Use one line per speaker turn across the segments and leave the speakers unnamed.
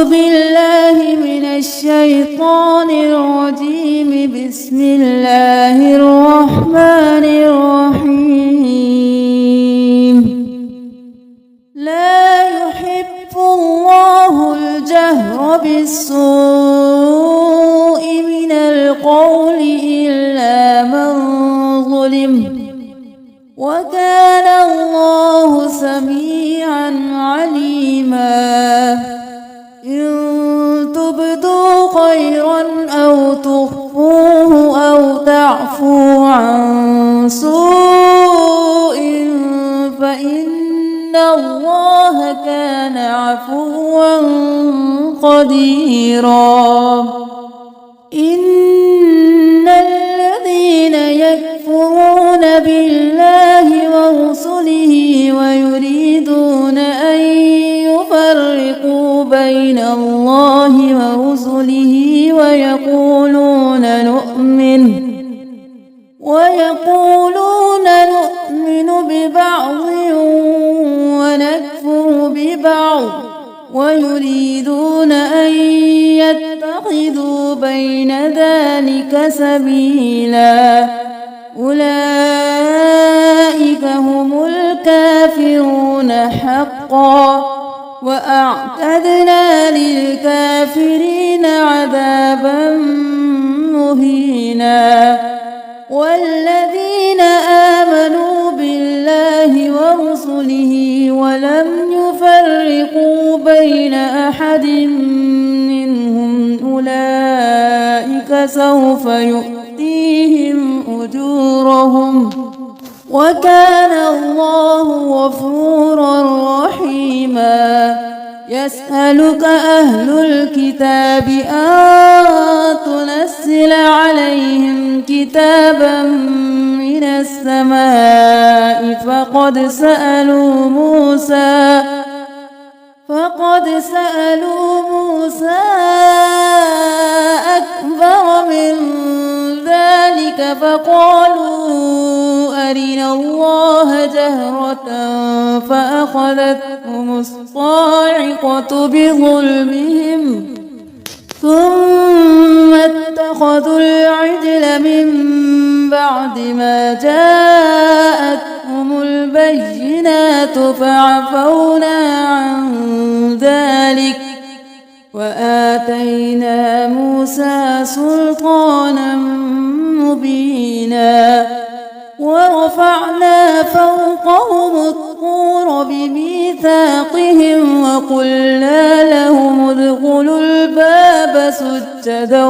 بالله من الشيطان الرجيم. بسم الله الرحمن الرحيم. لا يحب الله الجهر بالسوء من القول إلا من ظلم، وكان الله سميعا عليما. إن تبدوا خيرا أو تخفوه أو تعفو عن سوء فإن الله كان عفوا قديرا. إن الذين يكفرون بالله ورسله ويريدون أن يفرقوا بين الله ورسله ويقولون نؤمن ببعض ونكفر ببعض ويريدون أن يتخذوا بين ذلك سبيلا، أولئك هم الكافرون حقا، وأعتدنا للكافرين عذابا مهينا. والذين آمنوا بالله ورسله ولم يفرقوا بين أحد منهم أولئك سوف يؤتيهم أجورهم، وكان الله غفورا رحيما. يسألك أهل الكتاب أن تنزل عليهم كتابا من السماء فقد سألوا موسى أكبر من ذلك فقالوا أرنا الله جهرة فأخذتهم الصاعقة بظلمهم ثم اتخذوا العجل من بعد ما جاءتهم البينات فعفونا عن ذلك وآتينا موسى سلطانا مبينا. ورفعنا فوقهم الطور بميثاقهم وقلنا لهم ادخلوا الباب سجدا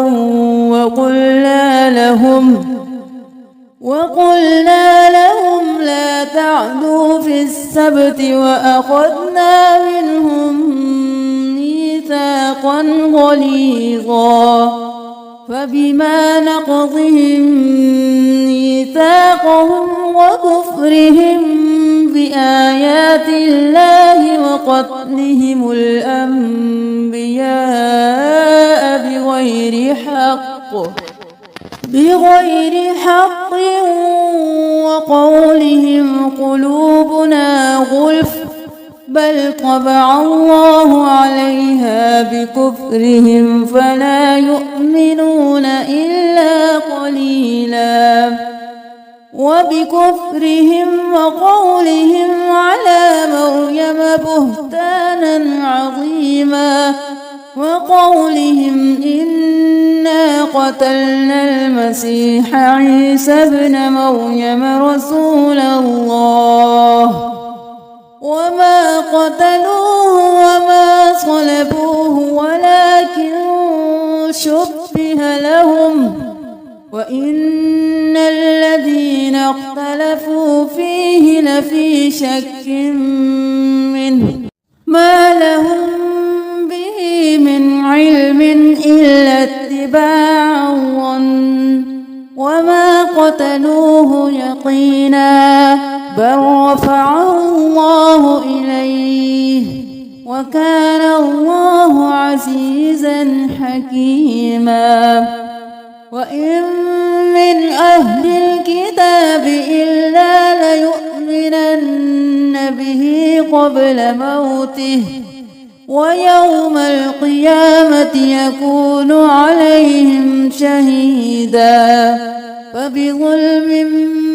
وقلنا لهم لا تعدوا في السبت وأخذنا منهم ميثاقا غليظا. فبما نقضهم ميثاقهم وكفرهم بآيات الله وقتلهم الأنبياء بغير حق وقولهم قلوبنا غلف بل طبع الله عليها بكفرهم فلا يؤمنون إلا قليلا. وبكفرهم وقولهم على مريم بهتانا عظيما وقولهم إنا قتلنا المسيح عيسى ابن مريم رسول الله وما قتلوه وما صلبوه ولكن شبه لهم وإن الذين اختلفوا فيه لفي شك منه ما لهم به من علم إلا اتباع الظن وما قتلوه يقينا بل رفعه الله إليه وكان الله عزيزا حكيما. وإن من أهل الكتاب إلا ليؤمنن به قبل موته ويوم القيامة يكون عليهم شهيدا. فبظلم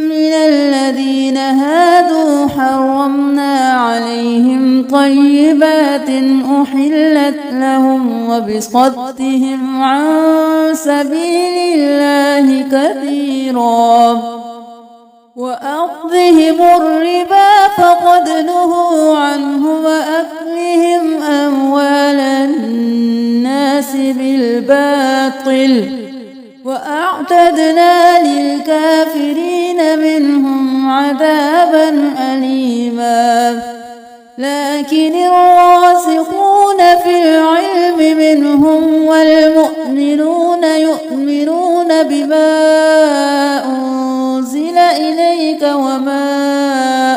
من الذين هادوا حرمنا عليهم طيبات أحلت لهم وبصدهم عن سبيل الله كثيرا وأخذهم الربا فقد نهوا عنه وأكلهم أموال الناس بالباطل وأعتدنا للكافرين منهم عذابا أليما. لكن الراسخون في العلم منهم والمؤمنون يؤمنون بما أنزل إليك وما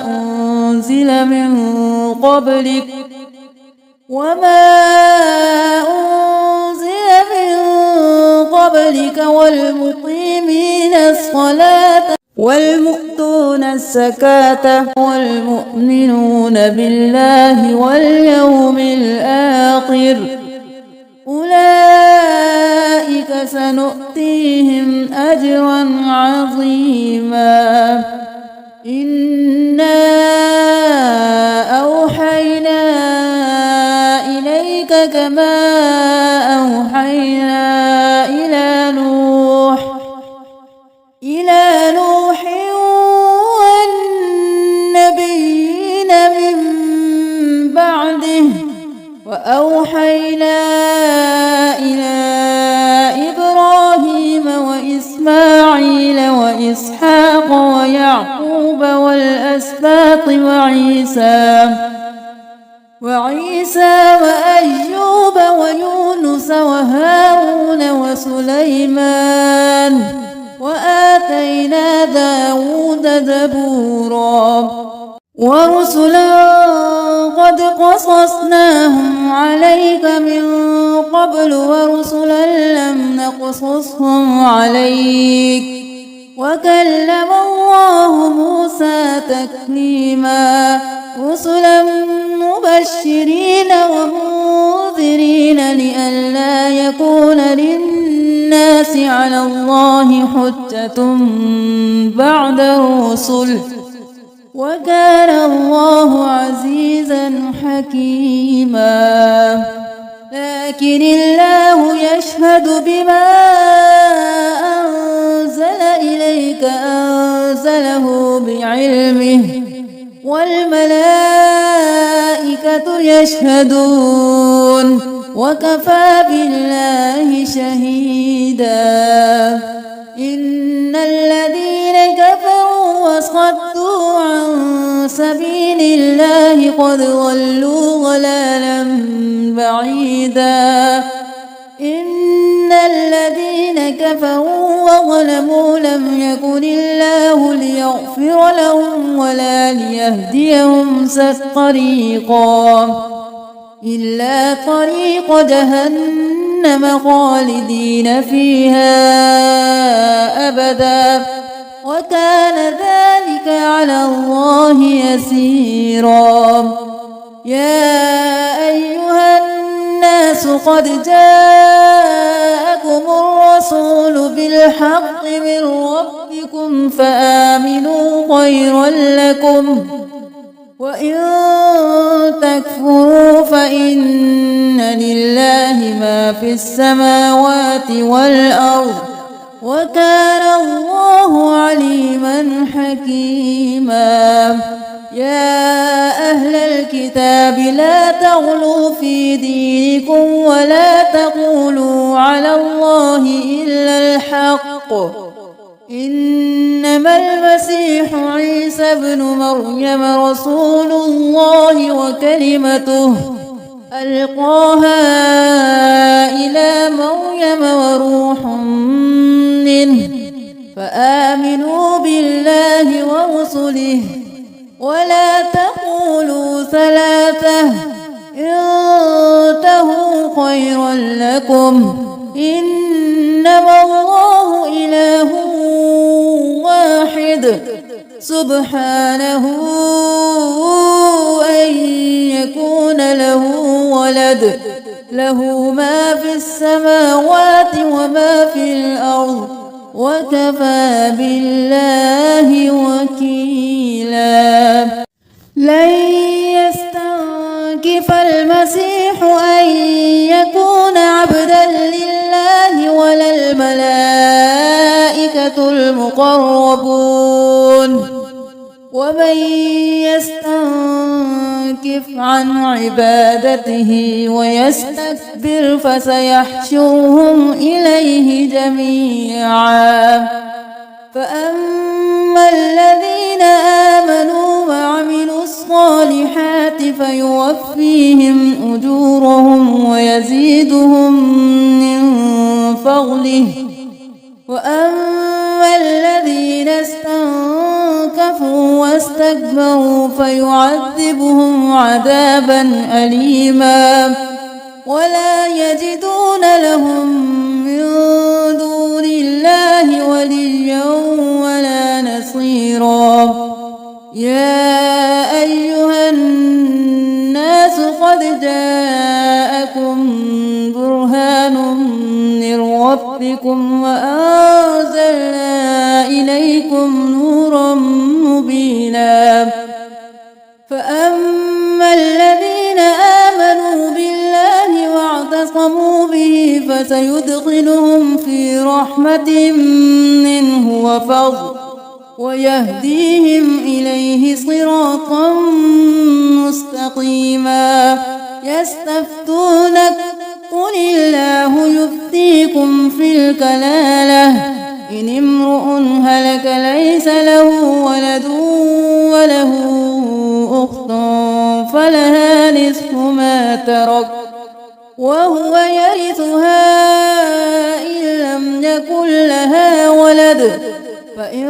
أنزل من قبلك والمقيمين الصلاة والمؤتون الزكاة والمؤمنون بالله واليوم الآخر أولئك سنؤتيهم أجرا عظيما. إنا أوحينا إليك كما أوحينا إلى نوح والنبيين من بعده وأوحينا إلى إبراهيم وإسماعيل وإسحاق ويعقوب والأسباط وعيسى وأيوب ويونس وهارون وسليمان وآتينا داود زبورا. ورسلا قد قصصناهم عليك من قبل ورسلا لم نقصصهم عليك وكلم الله موسى تكليما. رسلا مبشرين ومنذرين لئلا يكون للناس على الله حجة بعد الرسل وكان الله عزيزا حكيما. لكن الله يشهد بما أنزل إليك أنزله بعلمه والملائكة يشهدون وكفى بالله شهيدا. إن الذين كفروا وصدوا عن سبيل الله قد ضلوا ضلالا بعيدا. إن الذين كفروا وظلموا لم يكن الله ليغفر لهم ولا ليهديهم طريقا إلا طريق جهنم خالدين فيها أبدا وكان ذلك على الله يسيرا. يا أيها الناس قد جاءكم الرسول بالحق من ربكم فآمنوا خيرا لكم وإن تكفروا فإن لله ما في السماوات والأرض وكان الله عليما حكيما. يا أهل الكتاب لا تغلوا في دينكم ولا تقولوا على الله إلا الحق إنما المسيح عيسى ابن مريم رسول الله وكلمته ألقاها إلى مريم وروح منه فآمنوا بالله ورسله ولا تقولوا ثلاثة انتهوا خيرا لكم إنما الله إله واحد سبحانه أن يكون له ولد له ما في السماوات وما في الأرض وكفى بالله وكيلا لن يستنكف المسيح أن يكون عبدا لله ولا الملائكة المقربون ومن يستنكف عن عبادته ويستكبر فسيحشرهم إليه جميعا فأما الذين آمنوا وعملوا الصالحات فيوفيهم أجورهم ويزيدهم من فضله وأما الذين استنكفوا واستكبروا فيعذبهم عذابا أليما ولا يجدون لهم من دون الله وليا ولا نصيرا يا أيها الناس قد جاءكم برهان من ربكم وأنزلنا إليكم نورا مبينا فأما الذين آمنوا بالله واعتصموا به فسيدخلهم في رحمة منه وفضل ويهديهم إليه صراطا مستقيما يستفتونك قل الله يفتيكم في الكلالة إن امرؤ هلك ليس له ولد وله أخت فلها نصف ما ترك وهو يرثها إن لم يكن لها ولد فإن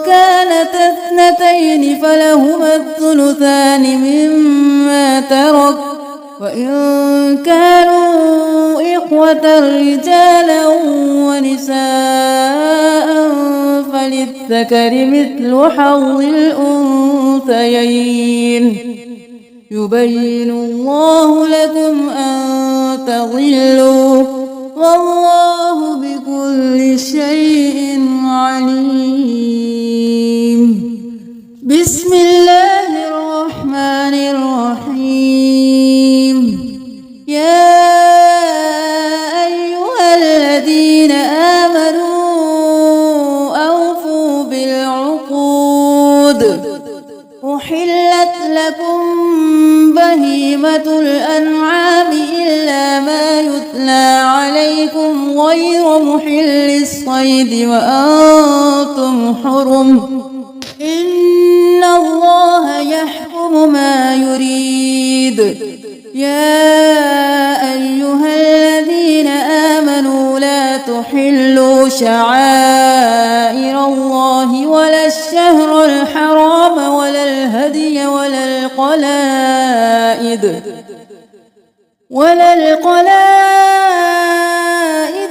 كانت اثنتين فلهما الثلثان مما ترك وإن كانوا إخوة رجالا ونساء فللذكر مثل حظ الأنثيين يبين الله لكم أن تضلوا والله بكل شيء عليم بسم الله الرحمن الرحيم يا أيها الذين آمنوا أوفوا بالعقود أحلت لكم بهيمة الأنعام إلا ما يتلى عليكم غير محل الصيد وأنتم حرم إن الله يحكم ما يريد يا أيها الذين آمنوا لا تحلوا شعائر الله ولا الشهر الحرام ولا الهدي ولا القلائد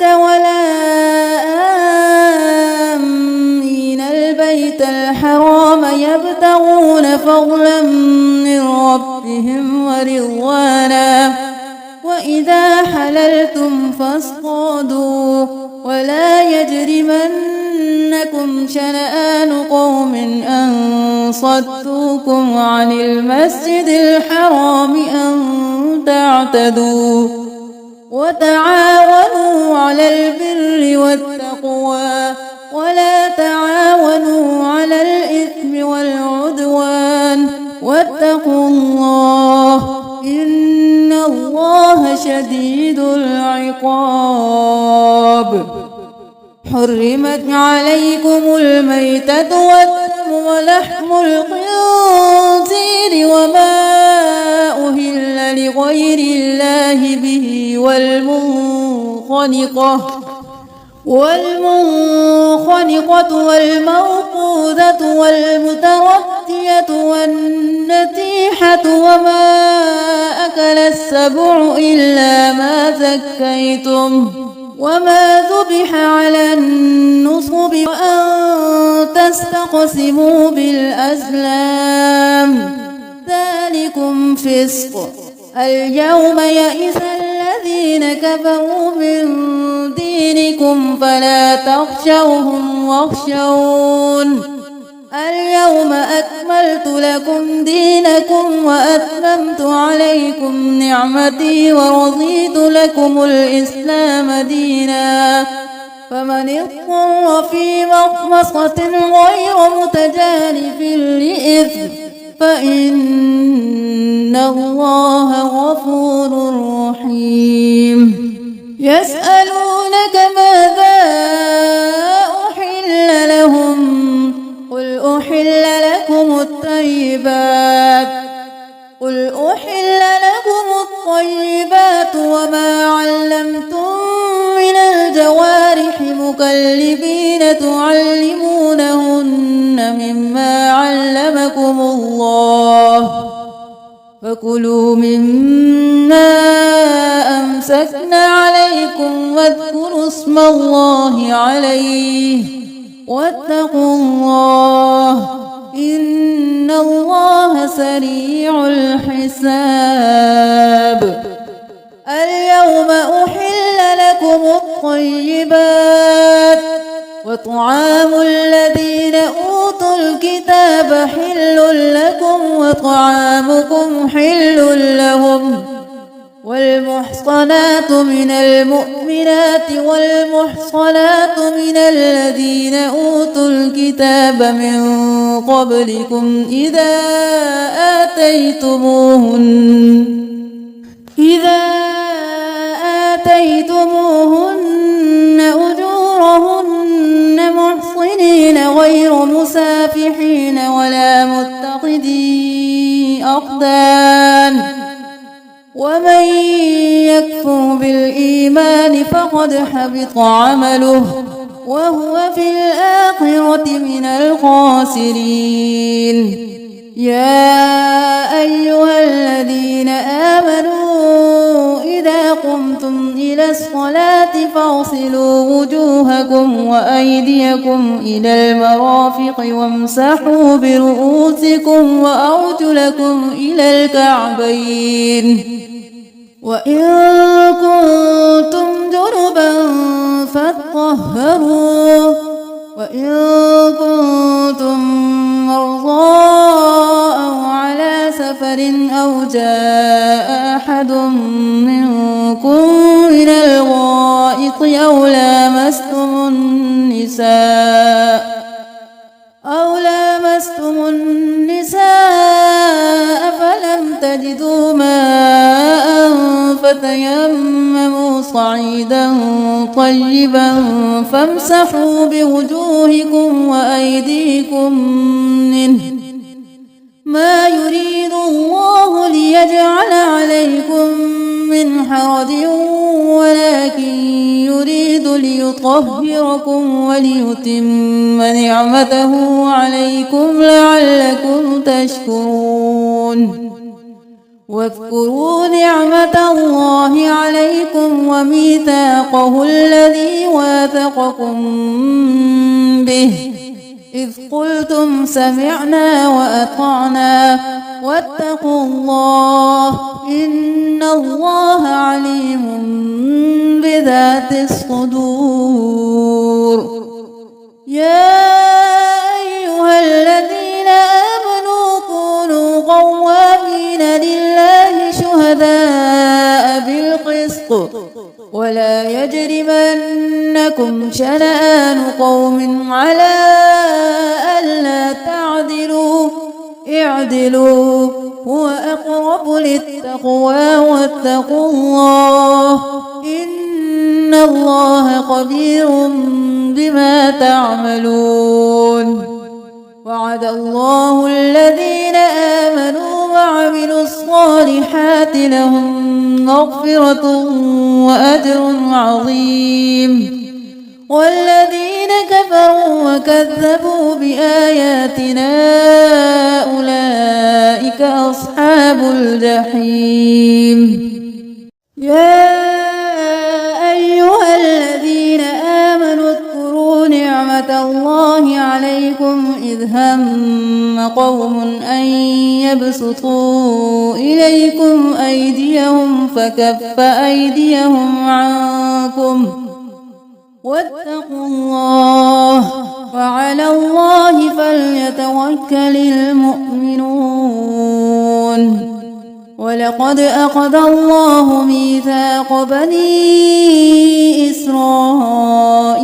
ولا آمين البيت الحرام يبتغون فضلا من ربهم ورضوانا وإذا حللتم فاصطادوا ولا يجرمنكم شنآن قوم أن صدوكم عن المسجد الحرام أن تعتدوا وتعاونوا على البر والتقوى ولا تعاونوا على الإثم والعدوان واتقوا الله إن الله شديد العقاب حرمت عليكم الميتة والدم ولحم الخنزير وما أهل لغير الله به والمنخنقة والموقوذة والمتردية والنتيحة وما أكل السبع إلا ما زكيتم وما ذبح على النصب وأن تستقسموا بالأزلام ذلكم فسق. اليوم يئس الذين كفروا من دينكم فلا تخشوهم واخشون. اليوم أكملت لكم دينكم وأتممت عليكم نعمتي ورضيت لكم الإسلام دينا. فمن اضطر في مخمصة غير متجانف لإثم فإن الله غفور رحيم. يسألونك ماذا أحل لهم قل أحل لكم الطيبات وما علمتم من الجوارح مكلبين تعلمونهن مما علمكم الله فكلوا مما أمسكن عليكم واذكروا اسم الله عليه واتقوا الله إن الله سريع الحساب. اليوم أحل لكم الطيبات وطعام الذين أوتوا الكتاب حل لكم وطعامكم حل لهم. والمحصنات من المؤمنات والمحصنات من الذين أوتوا الكتاب من قبلكم إذا آتيتموهن أجورهن محصنين غير مسافحين ولا متخذي أخدان. ومن يكفر بالإيمان فقد حبط عمله وهو في الآخرة من الخاسرين. يا أيها الذين آمنوا إذا قمتم إلى الصلاة فاغسلوا وجوهكم وأيديكم إلى المرافق وامسحوا برؤوسكم وأرجلكم إلى الكعبين وإن كنتم جنبا فاطهروا وإن كنتم مرضى أو على سفر أو جاء أحد منكم من الغائط أو لامستم النساء فلم تجدوا ماء فتيمموا صعيدا طيبا فامسحوا بوجوهكم وأيديكم منه ما يريد الله ليجعل عليكم من حرج ولكن يريد ليطهركم وليتم نعمته عليكم لعلكم تشكرون. واذكروا نعمة الله عليكم وميثاقه الذي واثقكم به إذ قلتم سمعنا وأطعنا واتقوا الله إن الله عليم بذات الصدور. يا أيها الذين آمنوا كونوا قوامين لله شهداء بالقسط ولا يجرمنكم شنآن قوم على ألا تعدلوا اعدلوا هو أقرب للتقوى واتقوا الله إن الله خبير بما تعملون. وعد الله الذين آمنوا وعملوا الصالحات لهم مغفرة وأجر عظيم. والذين كفروا وكذبوا بآياتنا أولئك أصحاب الجحيم. يا أيها الذين آمنوا اذكروا نعمة نعمة الله عليكم إذ هم قوم أن يبسطوا إليكم أيديهم فكف أيديهم عنكم واتقوا الله وعلى الله فليتوكل المؤمنون. ولقد أخذ الله ميثاق بني إسرائيل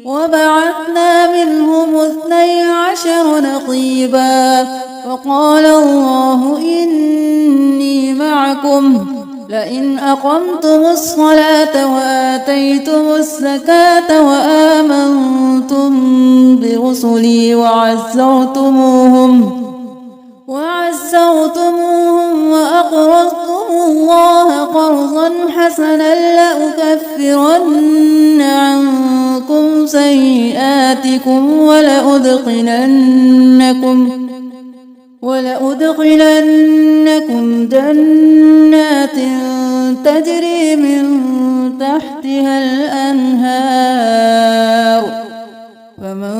وبعثنا منهم 12 نقيبا وقال الله إني معكم لئن أقمتم الصلاة وآتيتم الزكاة وآمنتم برسلي وعزرتموهم وأقرضتم الله قرضا حسنا لأكفرن عنكم سيئاتكم ولأدخلنكم جنات تجري من تحتها الأنهار فمن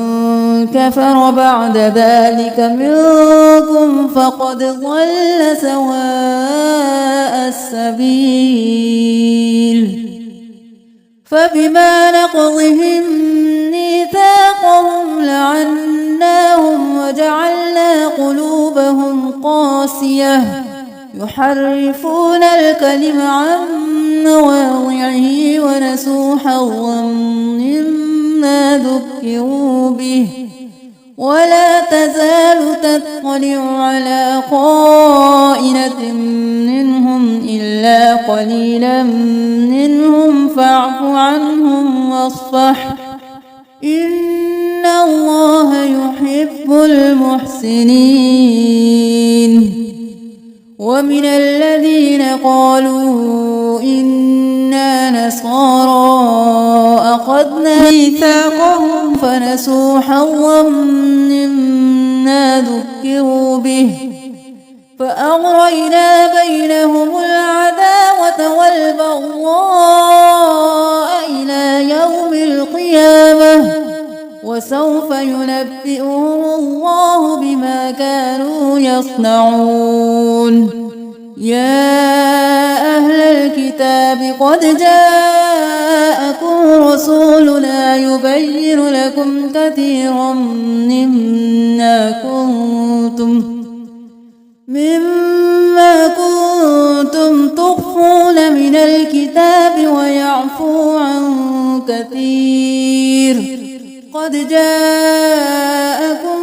كفر بعد ذلك منكم فقد ضل سواء السبيل. فبما نقضهم ميثاقهم لعناهم وجعلنا قلوبهم قاسية يحرفون الكلم عن مواضعه ونسوا حظا مما ذكروا به ولا تزال تطلع على خائنة منهم إلا قليلا منهم فاعف عنهم واصفح إن الله يحب المحسنين. ومن الذين قالوا إنا نصارى أخذنا ميثاقهم فنسوا حظا مما ذكروا به فأغرينا بينهم العداوة والبغضاء إلى يوم القيامة وسوف ينبئهم الله بما كانوا يصنعون. يا أهل الكتاب قد جاءكم رسولنا يبين لكم كثيرا مما كنتم تخفون من الكتاب ويعفو عن كثير. قد جاءكم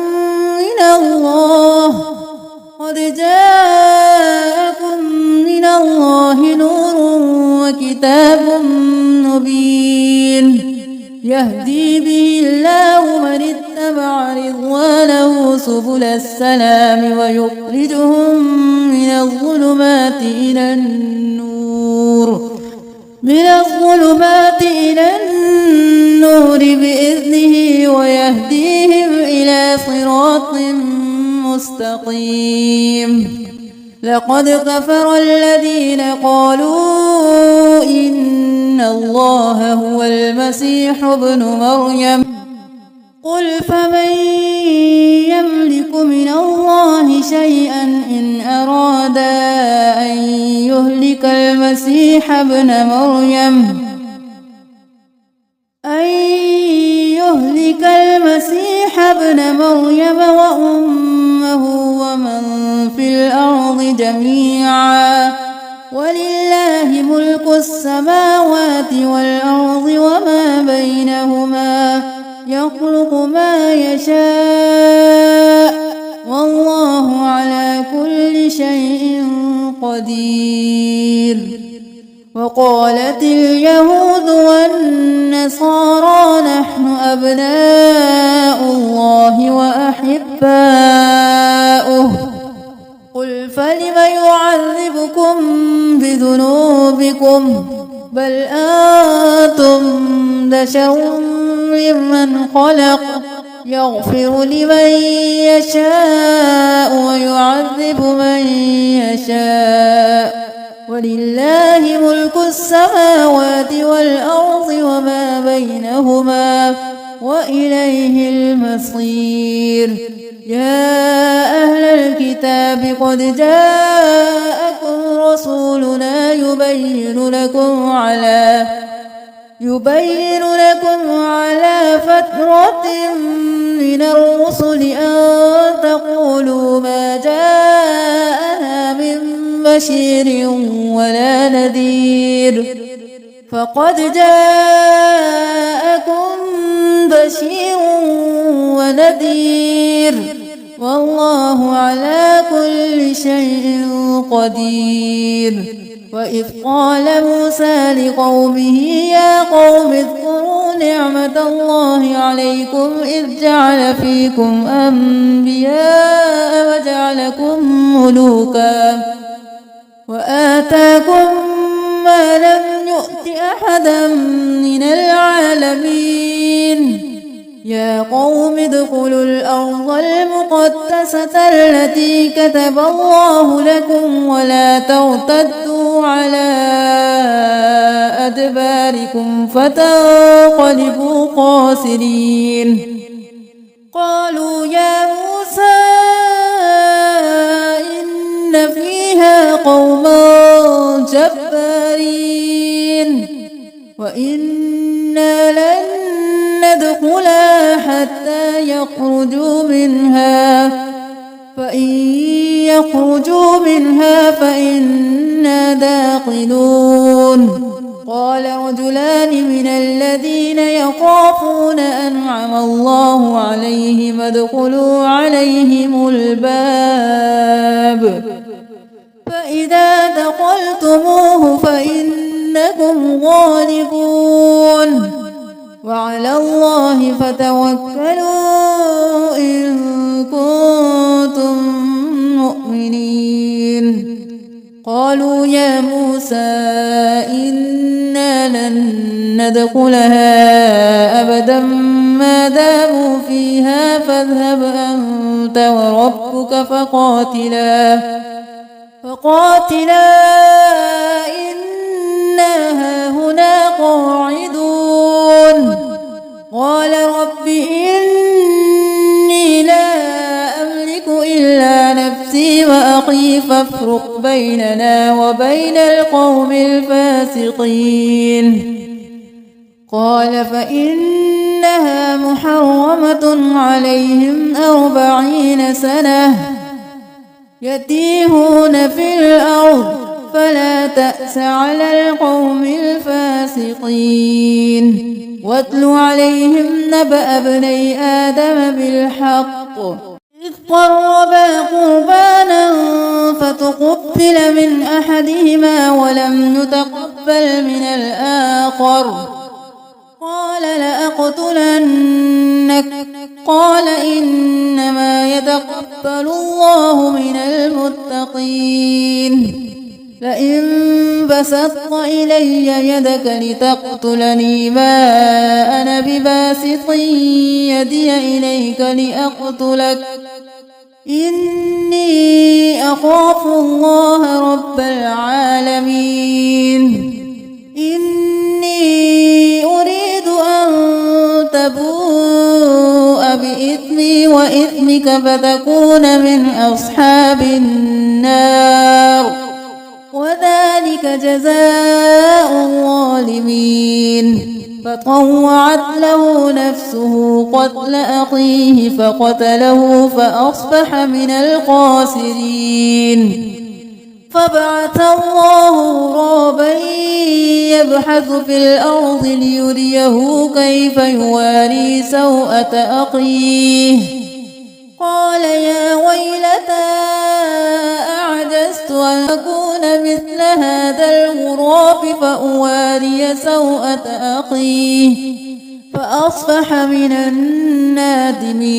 من الله نور وكتاب مبين يهدي به الله من اتبع رضوانه سبل السلام ويخرجهم من الظلمات إلى النور بإذنه ويهديهم إلى صراط مستقيم. لقد كفر الذين قالوا إن الله هو المسيح ابن مريم قل فمن يملك من الله شيئا إن أراد أن يهلك المسيح ابن مريم وأمه ومن في الأرض جميعا ولله ملك السماوات والأرض وما بينهما يخلق ما يشاء والله على كل شيء قدير. وقالت اليهود والنصارى نحن أبناء الله وأحباؤه قل فلم يعذبكم بذنوبكم بل أنتم بشر ممن خلق يغفر لمن يشاء ويعذب من يشاء ولله ملك السماوات والأرض وما بينهما وإليه المصير. يا أهل الكتاب قد جاءكم رسولنا يبين لكم على فترة من الرسل أن تقولوا ما جاءنا من بشير ولا نذير، فقد جاءكم بشير ونذير، والله على كل شيء قدير. وإذ قال موسى لقومه يا قوم اذكروا نعمة الله عليكم إذ جعل فيكم أنبياء وجعلكم ملوكا وآتاكم ما لم يؤت أحدا من العالمين. يا قوم ادخلوا الأرض المقدسة التي كتب الله لكم ولا ترتدوا على أدباركم فتنقلبوا خاسرين. قالوا يا موسى إن فيها قوما جبارين وإنا لن ندخلها حتى يخرجوا منها، فإن يخرجوا منها فإنا داخلون. قال رجلان من الذين يخافون أنعم الله عليهم ادخلوا عليهم الباب فإذا دخلتموه فإنكم غالبون وعلى الله فتوكلوا إن كنتم مؤمنين. قالوا يا موسى إنا لن ندخلها أبدا ما داموا فيها فاذهب أنت وربك فقاتلا إنا هاهنا قاعدون. قال رب إني لا أملك إلا نفسي وأخي فافرق بيننا وبين القوم الفاسقين. قال فإنها محرمة عليهم 40 سنة يتيهون في الأرض فلا تأس على القوم الفاسقين. واتل عليهم نبأ ابني آدم بالحق إذ قربا قربانا فتقبل من أحدهما ولم يتقبل من الآخر قال لأقتلنك. قال إنما يتقبل الله من المتقين. لئن بسطت إلي يدك لتقتلني ما أنا بباسط يدي إليك لأقتلك إني أخاف الله رب العالمين. إني أريد أن تبوء بإثمي وإثمك فتكون من أصحاب النار وذلك جزاء الظالمين. فطوعت له نفسه قتل أخيه فقتله فأصبح من الخاسرين. فبعث الله غرابا يبحث في الأرض ليريه كيف يواري سوءة أخيه. قال يا ويلتى أعجزت أن أكون مثل هذا الغراب فأواري سوءة أخيه فأصبح من النادمين.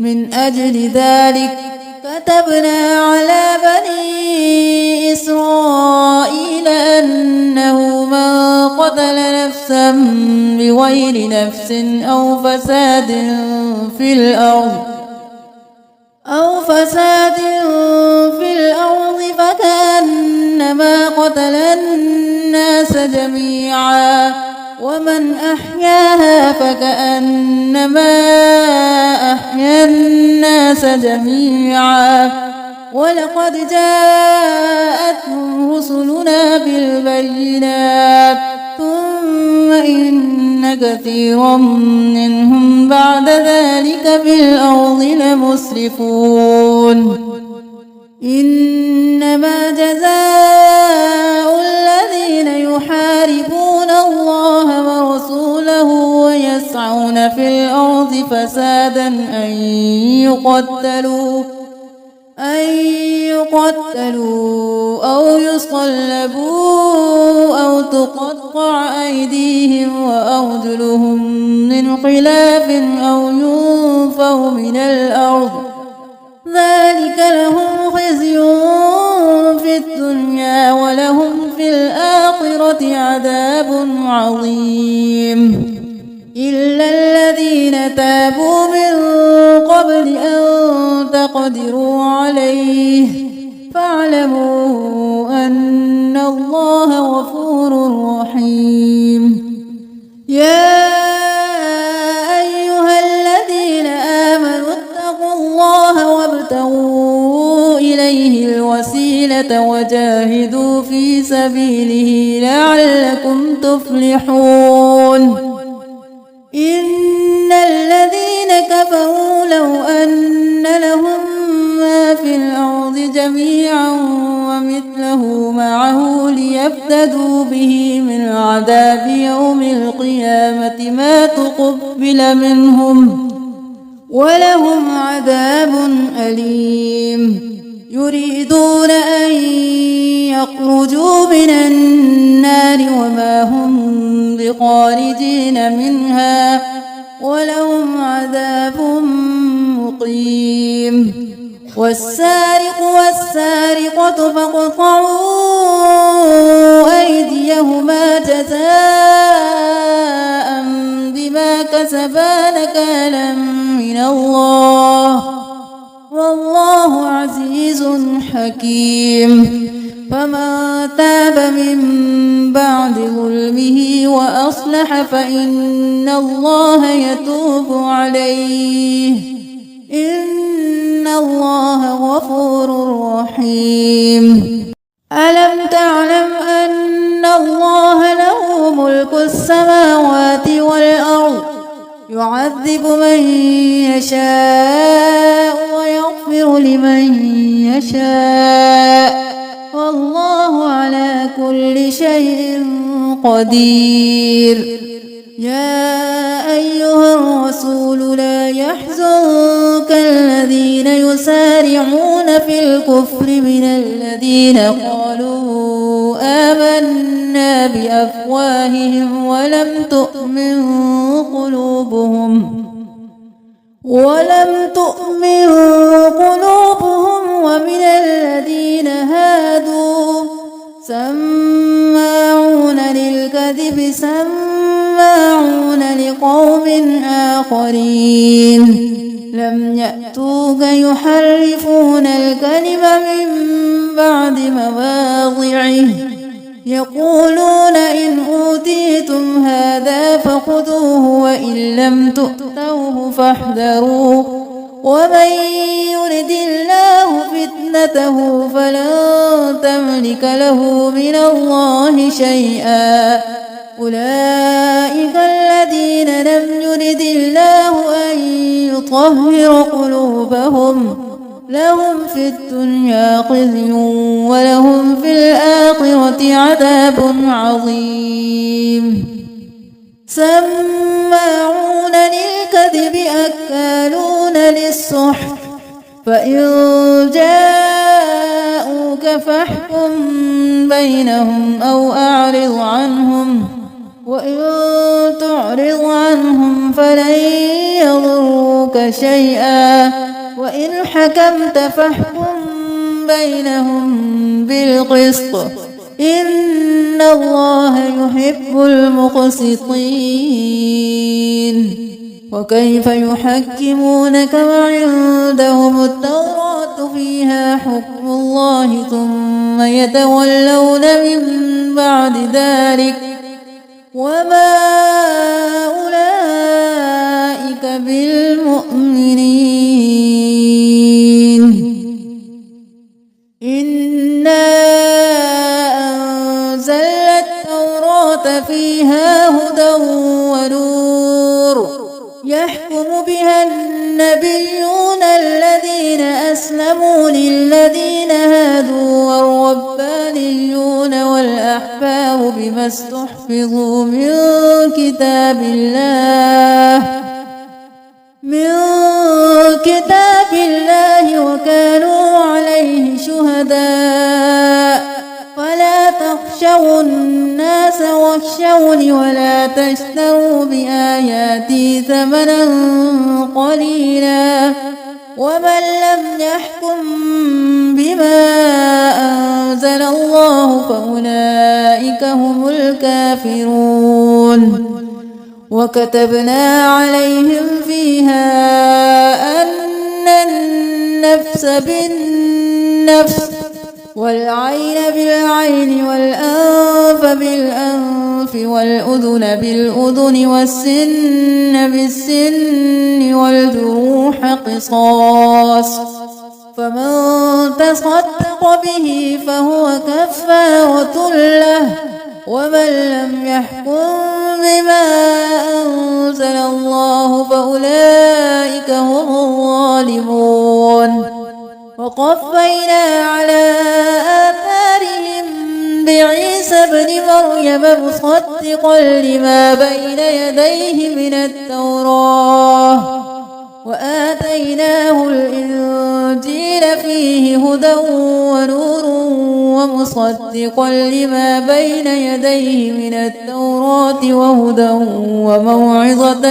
من أجل ذلك كتبنا على بني إسرائيل أنه من قتل نفسا بغير نفس أو فساد في الأرض فكأنما قتل الناس جميعا ومن أحياها فكأنما أحيا الناس جميعا ولقد جاءتهم رسلنا بالبينات ثم إن كثيرا منهم بعد ذلك في الأرض لمسرفون إنما جزاء الذين يحاربون الله ورسوله ويسعون في الأرض فسادا أن يقتلوا أو يصلبوا أو تقطع أيديهم وأرجلهم من خلاف أو ينفوا من الأرض ذلك لهم خزي في الدنيا ولهم في الآخرة عذاب عظيم إلا الذين تابوا من قبل أن تقدروا عليه فاعلموا أن الله غفور رحيم يا أيها الذين آمنوا اتقوا الله وابتغوا إليه الوسيلة وجاهدوا في سبيله لعلكم تفلحون إن الذين كفروا لو أن لهم ما في الأرض جميعا ومثله معه ليفتدوا به من عذاب يوم القيامة ما تقبل منهم ولهم عذاب أليم يريدون أن يخرجوا من النار وما هم بخارجين منها ولهم عذاب مقيم والسارق والسارقة فاقطعوا أيديهما جزاء بما كسبا نكالا من الله والله عزيز حكيم فمن تاب من بعد ظلمه وأصلح فإن الله يتوب عليه إن الله غفور رحيم ألم تعلم أن الله له ملك السماوات والأرض يعذب من يشاء ويغفر لمن يشاء والله على كل شيء قدير يا أيها الرسول لا يحزنك الذين يسارعون في الكفر من الذين قالوا آمنا بأفواههم ولم تؤمن قلوبهم ومن الذين هادوا سماعون للكذب سماعون لقوم آخرين لم يأتوك يحرفون الكلم من بعد مواضعه يقولون إن أوتيتم هذا فخذوه وإن لم تؤتوه فاحذروا ومن يرد الله فتنته فلن تملك له من الله شيئا أولئك الذين لم يرد الله أن يطهر قلوبهم لهم في الدنيا خزي ولهم في الآخرة عذاب عظيم سماعون للكذب أكالون للسحت فإن جاءوك فاحكم بينهم أو أعرض عنهم وإن تعرض عنهم فلن يضروك شيئا وإن حكمت فاحكم بينهم بالقسط إن الله يحب المقسطين وكيف يحكمونك وعندهم التوراة فيها حكم الله ثم يتولون من بعد ذلك وما أولئك بالمؤمنين. إنا أنزلنا التوراة فيها هدى ونور يحكم بها النبيون الذين أسلموا للذين هادوا والربانيون والأحبار بما استحفظوا من كتاب الله وكانوا عليه شهداء. فلا تخشوا الناس واخشوني ولا تشتروا بآياتي ثمنا قليلا ومن لم يحكم بما أنزل الله فأولئك هم الكافرون. وكتبنا عليهم فيها أن النفس بالنفس والعين بالعين والأنف بالأنف والأذن بالأذن والسن بالسن والجروح قصاص فمن تصدق به فهو كفارة له ومن لم يحكم بما أنزل الله فأولئك هم الظالمون. وقفينا على آثارهم بعيسى ابن مريم مصدقا لما بين يديه من التوراة وآتيناه الإنجيل فيه هدى ونور ومصدقا لما بين يديه من التوراة وهدى وموعظة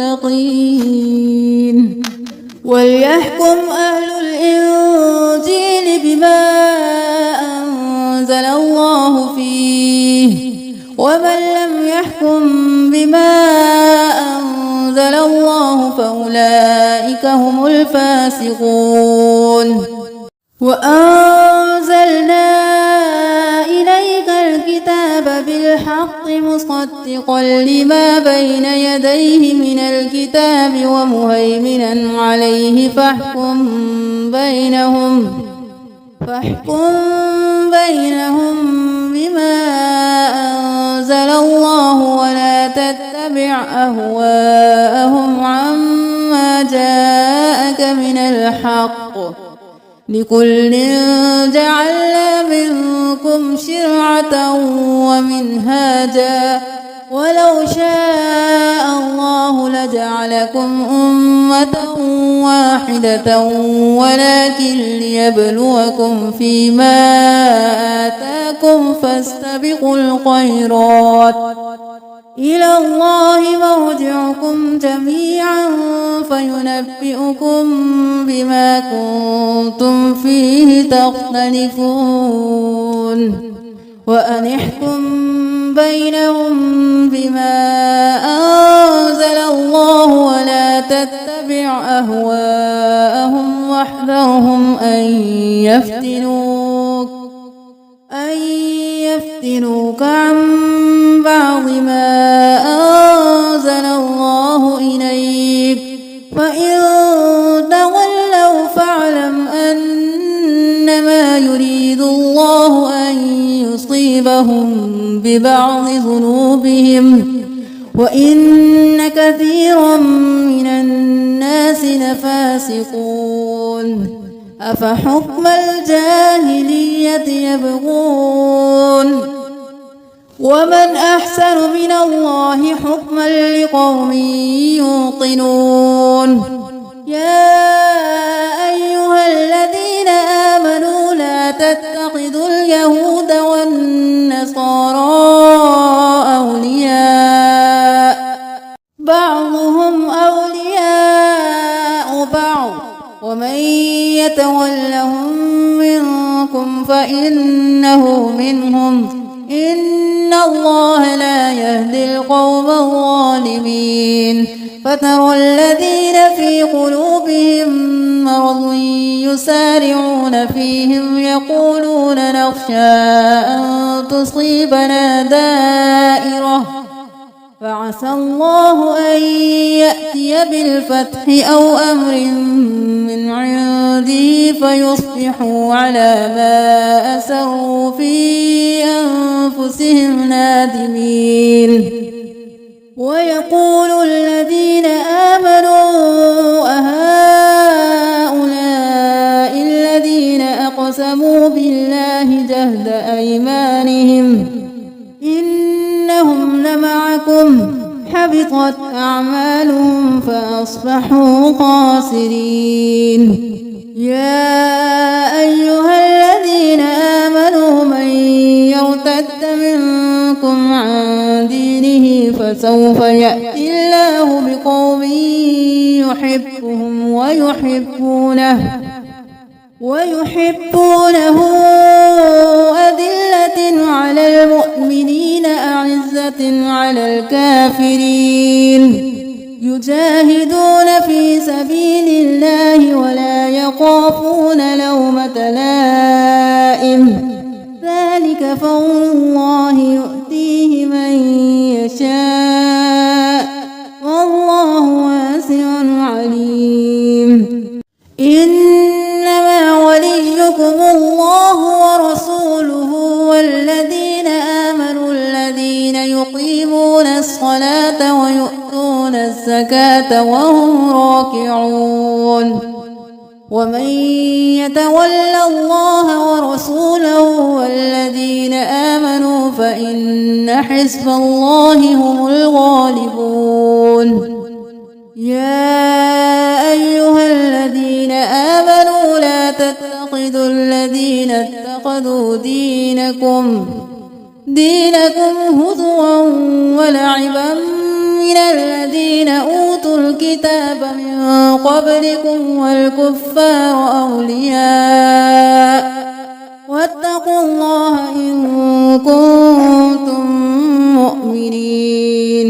للمتقين. وليحكم أهل الإنجيل بما أنزل الله فيه ومن لم يحكم بما أنزل الله فأولئك هم الفاسقون. وأنزلنا إليك الكتاب بالحق مصدقا لما بين يديه من الكتاب ومهيمنا عليه فاحكم بينهم بما أنزل الله ولا تتبع أهواءهم عما جاءك من الحق لكل جعلنا منكم شرعة ومنهاجا ولو شاء الله لجعلكم أمة واحدة ولكن ليبلوكم فيما آتاكم فاستبقوا الخيرات إلى الله مرجعكم جميعا فينبئكم بما كنتم فيه تختلفون. وأن احكم بينهم بما أنزل الله ولا تتبع أهواءهم واحذرهم أن يفتنوك عن بعض ما أنزل الله إليك فإن تولوا فاعلم أنما يريد الله أن يصيبهم ببعض ذنوبهم وإن كثيرا من الناس لفاسقون. أفحكم الجاهلية يبغون ومن أحسن من الله حكما لقوم يوقنون. يا أيها الذين آمنوا لا تتخذوا اليهود والنصارى أولياء بعضهم أولياء بعض ومن يتولهم منكم فإنه منهم إن الله لا يهدي القوم الظالمين. فترى الذين في قلوبهم مرض يسارعون فيهم يقولون نخشى أن تصيبنا دائرة فعسى الله أن يأتي بالفتح أو أمر من عنده فيصبحوا على ما أسروا في أنفسهم نادمين. ويقول الذين آمنوا أهؤلاء الذين أقسموا بالله جهد أيمانهم إنهم لمعكم حبطت أعمالهم فأصبحوا خاسرين. يا أيها الذين آمنوا من يرتد منكم عن دينه فسوف يأتي الله بقوم يحبهم ويحبونه أذلة على المؤمنين أعزة على الكافرين يجاهدون في سبيل الله ولا يخافون لومة لائم ذلك فضل الله يؤتيه من يشاء والله واسع عليم. إنما وليكم الله ورسوله والذين آمنوا الذين يقيمون الصلاة ويؤتون الزكاة وهم راكعون. ومن يتول الله ورسوله والذين آمنوا فإن حزب الله هم الغالبون. يا أيها الذين آمنوا لا تتخذوا الذين اتخذوا دينكم هزوا ولعبا من الذين أوتوا الكتاب من قبلكم والكفار أولياء واتقوا الله إن كنتم مؤمنين.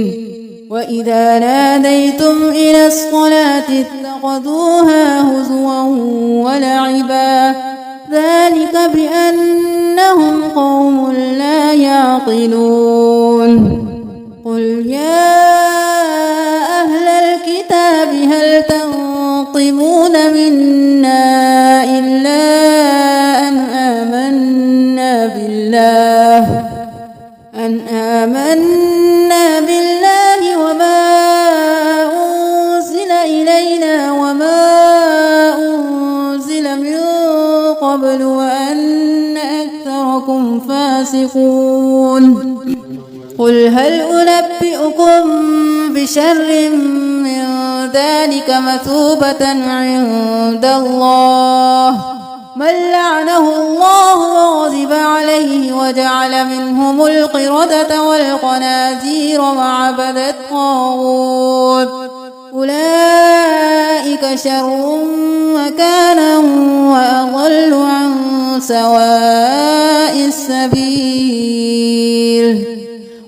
وإذا ناديتم إلى الصلاة اتخذوها هزوا ولعبا ذلك بأنهم قوم لا يعقلون. قل يا أهل الكتاب هل تنقمون منا إلا أن آمنا بالله وما أنزل إلينا وما أنزل من قبل وأن أكثركم فاسقون. قل هل أنبئكم بشر من ذلك مثوبة عند الله من لعنه الله وغضب عليه وجعل منهم القردة والخنازير وعبد الطاغوت أولئك شر مكانا وأضل عن سواء السبيل.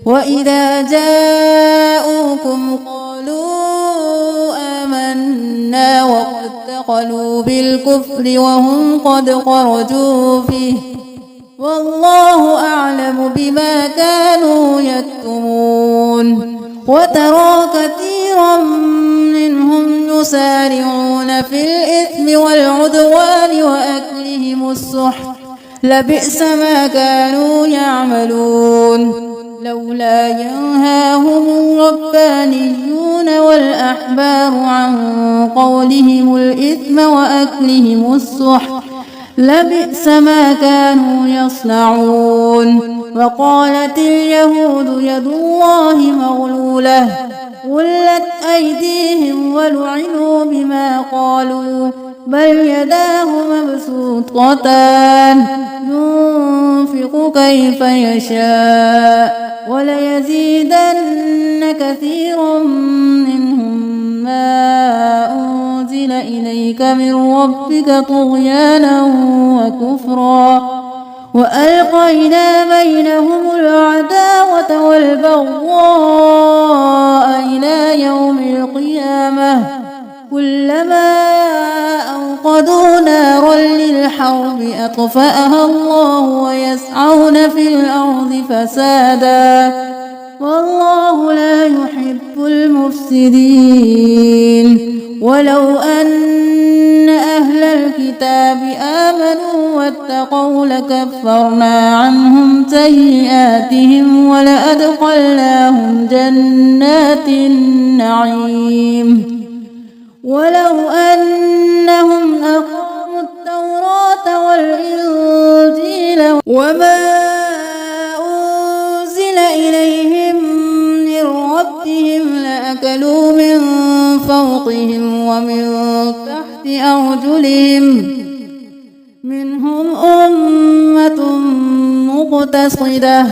وإذا جاءوكم قالوا آمنا وقد دخلوا بالكفر وهم قد خرجوا به والله أعلم بما كانوا يكتمون. وترى كثيرا منهم يسارعون في الإثم والعدوان وأكلهم السحت لبئس ما كانوا يعملون. لولا ينهاهم الربانيون والأحبار عن قولهم الإثم وأكلهم السحت لبئس ما كانوا يصنعون. وقالت اليهود يد الله مغلولة غلت أيديهم ولعنوا بما قالوا بل يداه مبسوطتان ينفق كيف يشاء وليزيدن كثيرا منهم ما أنزل إليك من ربك طغيانا وكفرا وألقينا بينهم العداوة والبغضاء إلى إلى يوم القيامة كلما أوقدوا نارا للحرب أطفأها الله ويسعون في الأرض فسادا والله لا يحب المفسدين. ولو أن أهل الكتاب آمنوا واتقوا لكفرنا عنهم سيئاتهم ولأدخلناهم جنات النعيم. ولو أنهم أقاموا التوراة والإنجيل وما أنزل إليهم من ربهم لأكلوا من فوقهم ومن تحت أرجلهم منهم أمة مقتصدة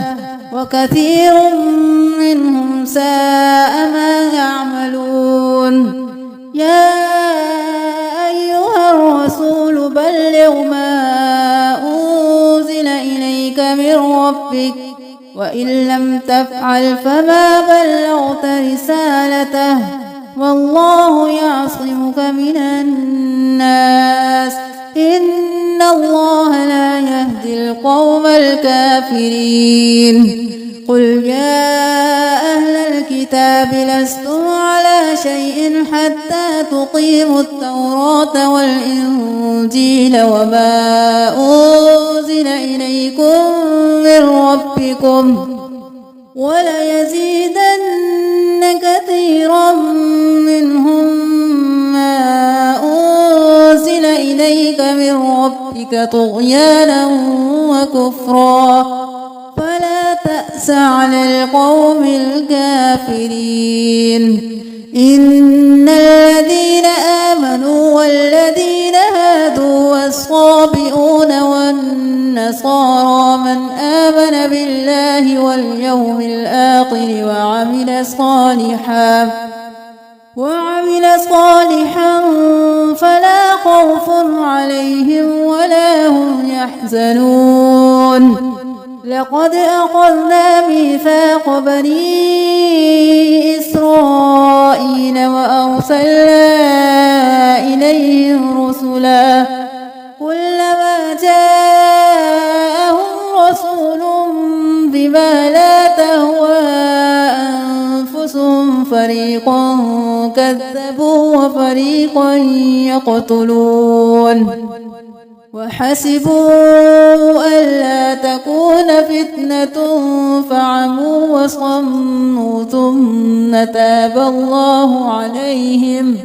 وكثير منهم ساء ما يعملون. يا أيها الرسول بلغ ما أنزل إليك من ربك وإن لم تفعل فما بلغت رسالته والله يعصمك من الناس إن الله لا يهدي القوم الكافرين. قل يا أهل الكتاب لستم على شيء حتى تقيموا التوراة والإنجيل وما أنزل إليكم من ربكم وليزيدن كثيرا منهم ما أنزل إليك من ربك طغيانا وكفرا فلا تأس على القوم الكافرين. إن الذين آمنوا والذين هادوا والصابئون والنصارى من آمن بالله واليوم الآخر وعمل صالحا فلا خوف عليهم ولا هم يحزنون. لقد أخذنا ميثاق بني إسرائيل وأرسلنا إليهم رسلا كلما جاءهم رسول بما لا تهوى أنفسهم فريقا كذبوا وفريقا يقتلون. وحسبوا ألا تكون فتنة فعموا وصموا ثم تاب الله عليهم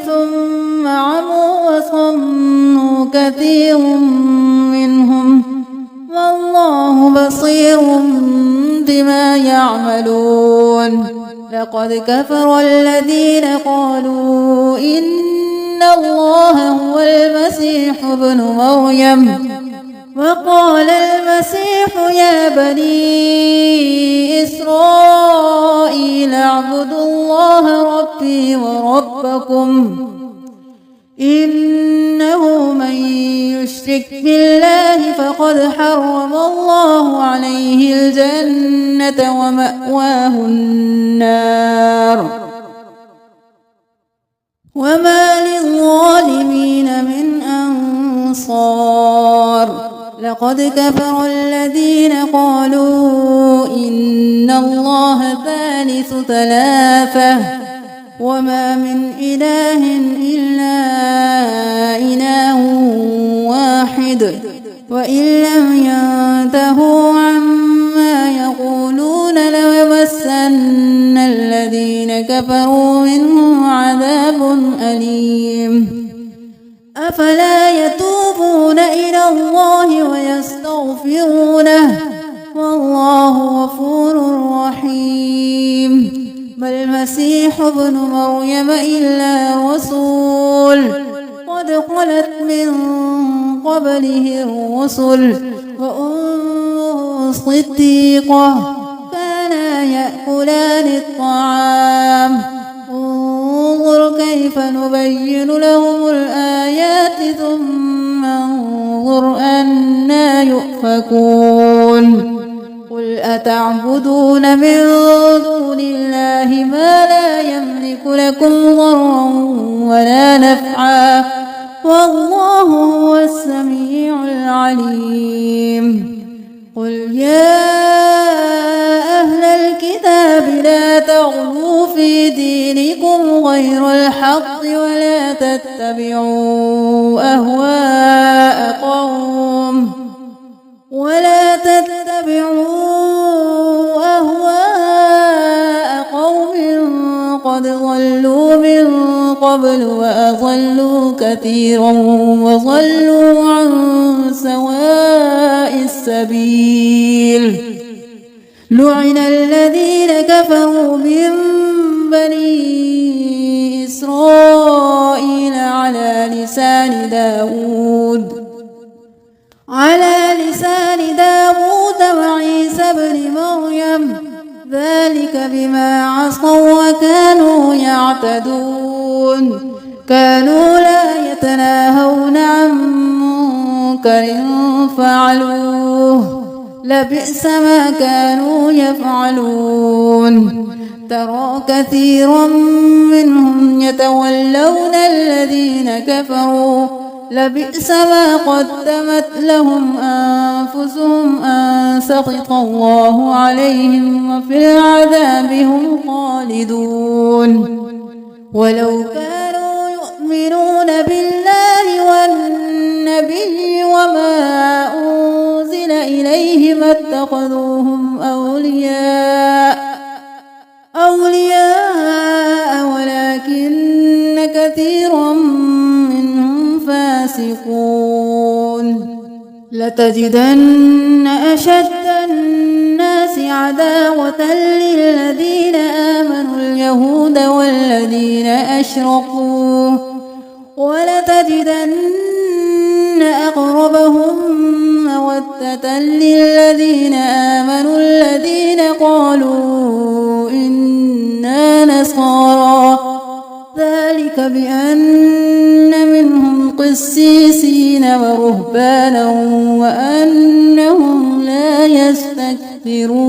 ثم عموا وصموا كثير منهم والله بصير بما يعملون. لقد كفر الذين قالوا إن الله هو المسيح ابن مريم وقال المسيح يا بني إسرائيل اعبدوا الله ربي وربكم إنه من يشرك بالله فقد حرم الله عليه الجنة ومأواه النار وما للظالمين من أنصار. لقد كفر الذين قالوا إن الله ثالث ثلاثة وما من إله إلا إله واحد وإن لم ينتهوا عما يقولون ليمسن الذين كفروا منهم عذاب أليم. أفلا يتوبون إلى الله ويستغفرونه والله غفور رحيم. ما المسيح ابن مريم إلا رسول قد خلت من قبله الرسل وأمه صديقة كانا يأكلان الطعام انظر كيف نبين لهم الآيات ثم انظر أنى يؤفكون. قل تعبدون من دون الله ما لا يملك لكم ضرا ولا نفعا والله هو السميع العليم. قل يا أهل الكتاب لا تغلوا في دينكم غير الحق ولا تتبعوا أهواء قوم قد ضلوا من قبل وأضلوا كثيرا وضلوا عن سواء السبيل. لعن الذين كفروا من بني إسرائيل على لسان داود وعيسى بن مريم ذلك بما عصوا وكانوا يعتدون. كانوا لا يتناهون عن منكر فعلوه لبئس ما كانوا يفعلون. ترى كثيرا منهم يتولون الذين كفروا لبئس ما قدمت لهم أنفسهم أن سخط الله عليهم وفي العذاب هم خالدون. ولو كانوا يؤمنون بالله والنبي وما أنزل إليه ما اتخذوهم أولياء ولكن كثيرا منهم فاسقون. لتجدن أشد الناس عداوة للذين آمنوا اليهود والذين أشركوا ولتجدن أقربهم مودة للذين آمنوا الذين قالوا إنا نصارى ذلك بأن منهم قسيسين ورهبانا وأنهم لا يستكبرون.